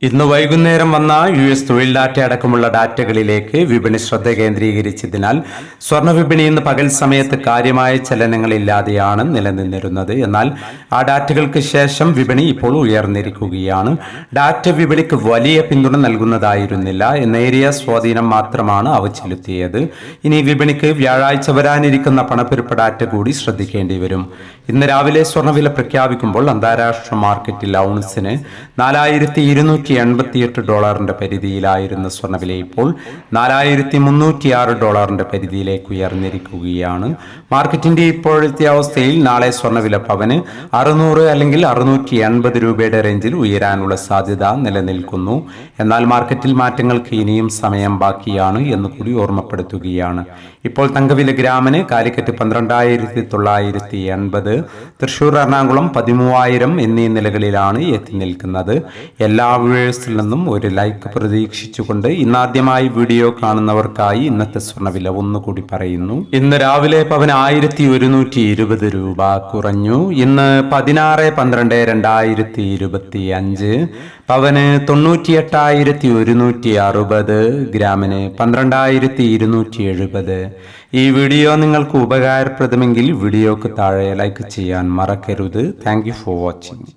ഇന്ന് വൈകുന്നേരം വന്ന US തൊഴിൽ ഡാറ്റ അടക്കമുള്ള ഡാറ്റകളിലേക്ക് വിപണി ശ്രദ്ധ കേന്ദ്രീകരിച്ചതിനാൽ സ്വർണ്ണ വിപണി ഇന്ന് പകൽ സമയത്ത് കാര്യമായ ചലനങ്ങളില്ലാതെയാണ് നിലനിന്നിരുന്നത്. എന്നാൽ ആ ഡാറ്റകൾക്ക് ശേഷം വിപണി ഇപ്പോൾ ഉയർന്നിരിക്കുകയാണ്. ഡാറ്റ വിപണിക്ക് വലിയ പിന്തുണ നൽകുന്നതായിരുന്നില്ല. നേരിയ സ്വാധീനം മാത്രമാണ് അവ ചെലുത്തിയത്. ഇനി വിപണിക്ക് വ്യാഴാഴ്ച വരാനിരിക്കുന്ന പണപ്പെരുപ്പ ഡാറ്റ കൂടി ശ്രദ്ധിക്കേണ്ടി വരും. ഇന്ന് രാവിലെ സ്വർണ്ണവില പ്രഖ്യാപിക്കുമ്പോൾ അന്താരാഷ്ട്ര മാർക്കറ്റിൽ ഔൺസിന് $4,288 പരിധിയിലായിരുന്ന സ്വർണ്ണവില ഇപ്പോൾ $4,306 പരിധിയിലേക്ക് ഉയർന്നിരിക്കുകയാണ്. മാർക്കറ്റിന്റെ ഇപ്പോഴത്തെ അവസ്ഥയിൽ നാളെ സ്വർണ്ണവില പവന് 600 അല്ലെങ്കിൽ 680 രൂപയുടെ റേഞ്ചിൽ ഉയരാനുള്ള സാധ്യത നിലനിൽക്കുന്നു. എന്നാൽ മാർക്കറ്റിൽ മാറ്റങ്ങൾക്ക് ഇനിയും സമയം ബാക്കിയാണ് എന്ന് കൂടി ഓർമ്മപ്പെടുത്തുകയാണ്. ഇപ്പോൾ തങ്കവില ഗ്രാമിന് കാലിക്കറ്റ് 12,980, തൃശൂർ എറണാകുളം 13,000 എന്നീ നിലകളിലാണ് എത്തി നിൽക്കുന്നത്. എല്ലാ വ്യൂവേഴ്സിൽ നിന്നും ഒരു ലൈക്ക് പ്രതീക്ഷിച്ചുകൊണ്ട് ഇന്നാദ്യമായി വീഡിയോ കാണുന്നവർക്കായി ഇന്നത്തെ സ്വർണ്ണവില ഒന്നുകൂടി പറയുന്നു. ഇന്ന് രാവിലെ പവന് 1,120 രൂപ കുറഞ്ഞു. ഇന്ന് 16/12/2025 പവന് 98,160, ഗ്രാമിന് 12,270. ഈ വീഡിയോ നിങ്ങൾക്ക് ഉപകാരപ്രദമെങ്കിൽ വീഡിയോക്ക് താഴെ ലൈക്ക് ചെയ്യാൻ മറക്കരുത്. Thank you for watching.